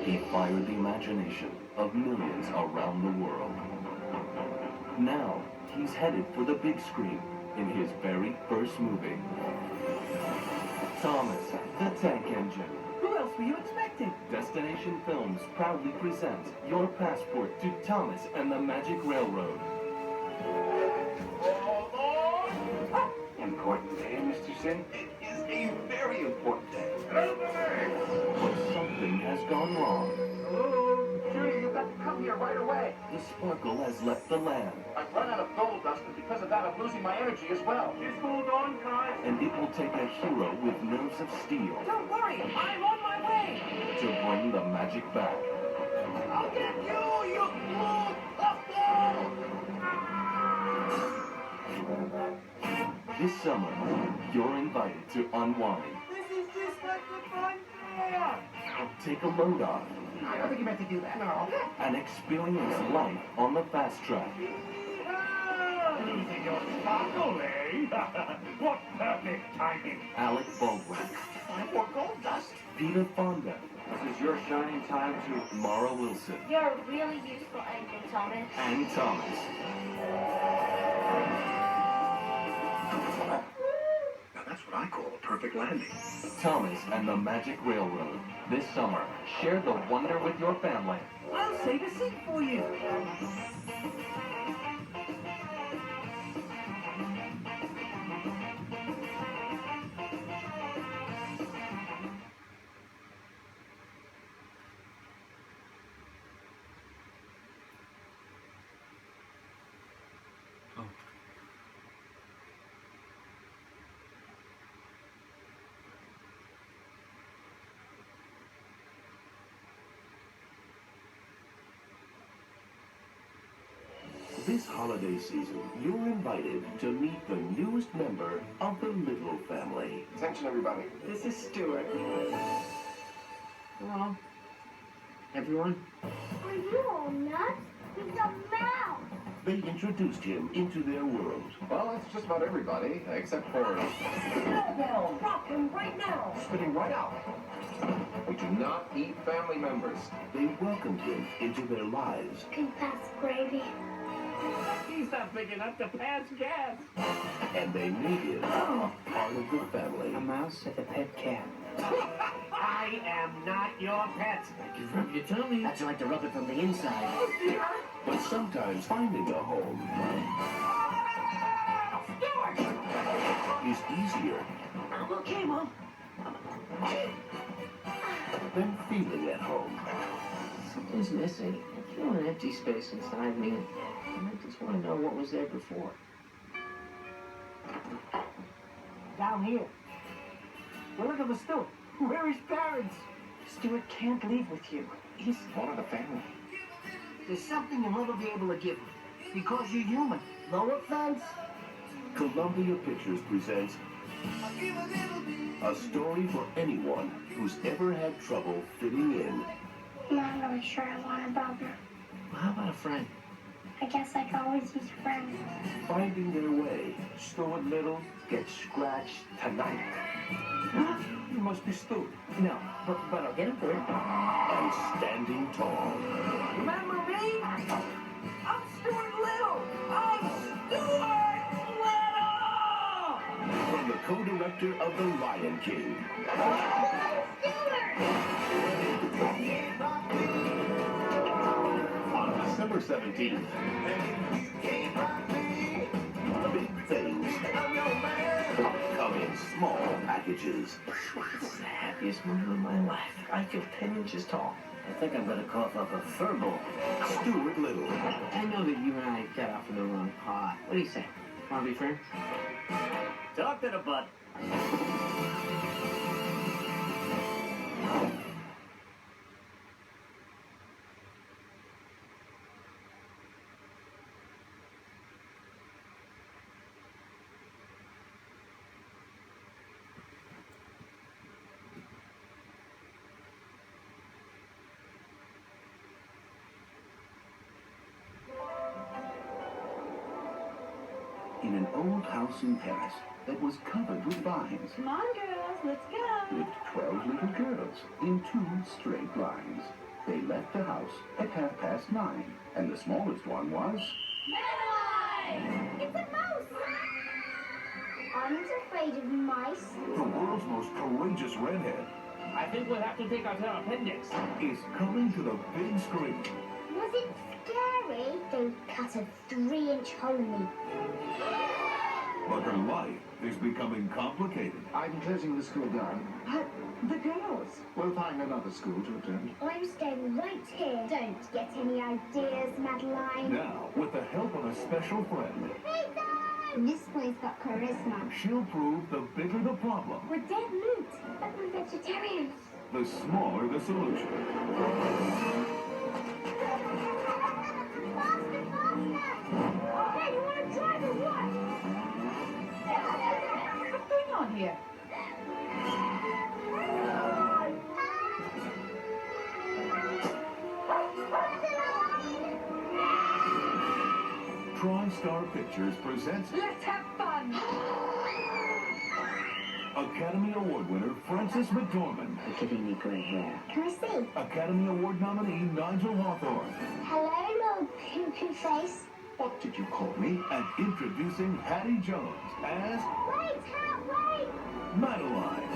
He fired the imagination of millions around the world. Now, he's headed for the big screen in his very first movie. Thomas, the Tank Engine. Who else were you expecting? Destination Films proudly presents your passport to Thomas and the Magic Railroad. Important day, Mr. Sin. It is a very important day. But something has gone wrong. Hello? Judy, you've got to come here right away. The sparkle has left the land. I've run out of gold dust, and because of that, I'm losing my energy as well. Just hold on, guys. And it will take a hero with nerves of steel Don't worry, I'm on my way. to bring the magic back. I'll get you, you blue puffball! This summer, you're invited to unwind. This is just like the fun fair. Take a load off I don't think you meant to do that. No. and experience life on the fast track. Losing your sparkle, eh? What perfect timing. Alec Baldwin, Find more gold dust. Peter Fonda, This is your shining time to... Mara Wilson, You're a really useful engine, Thomas. and Thomas. Now that's what I call a perfect landing. Thomas and the Magic Railroad. This summer, share the wonder with your family. I'll save a seat for you. This holiday season, you're invited to meet the newest member of the Little family. Attention, everybody. This is Stuart. Hello. Everyone? Are you all nuts? He's a mouse. They introduced him into their world. Well, that's just about everybody, except for... Snowbell, drop him right now. spitting right out. We do not eat family members. They welcomed him into their lives. Can pass gravy. He's not big enough to pass gas. And they made him part of the family. A mouse with a pet cat. I am not your pet. You rub your tummy. How'd you like to rub it from the inside? Oh, dear. But sometimes finding a home is easier Okay, Mom. than feeling at home. Something's missing. I feel an empty space inside me. And I just want to know what was there before. Down here. We're looking for Stuart. Where are his parents? Stuart can't leave with you. He's One of the family. There's something you'll never be able to give him. Because you're human. No offense. Columbia Pictures presents a story for anyone who's ever had trouble fitting in. I'm not really sure I want a brother. How about a friend? I guess I can always use a friend. Finding their way. Stuart Little gets scratched tonight. You must be Stuart. No, but I'll get him for it. And standing tall. Remember me? I'm Stuart Little. I'm Stuart Little! From the co-director of The Lion King. On December 17th. Big things come in small packages. It's the happiest moment of my life. I feel 10 inches tall. I think I'm gonna cough up a fur ball. Stuart Little. I know that you and I got off in the wrong pot. What do you say? Wanna be friends? Talk to the butt. In an old house in Paris that was covered with vines Come on, girls, let's go. lived 12 little girls in 2 straight lines. They left the house at 9:30, and the smallest one was... Madeline! It's a mouse! I'm not afraid of mice. The world's most courageous redhead I think we'll have to take out her appendix. is coming to the big screen. Was it scary? They cut a 3-inch hole in me. But her life is becoming complicated. I'm closing the school down. The girls. We'll find another school to attend. I'm staying right here. Don't get any ideas, Madeline. Now, with the help of a special friend, Ethan! This boy's got charisma. she'll prove the bigger the problem, We're dead meat, but we're vegetarians. the smaller the solution. Faster, faster! Hey, you want to drive or what? What's going on here? TriStar Pictures presents Let's have fun! Academy Award winner Frances McDormand, You're giving me gray hair. Can I see? Academy Award nominee Nigel Hawthorne, Hello, little cuckoo face. What did you call me? and introducing Hattie Jones as Wait, help, wait! Madeline.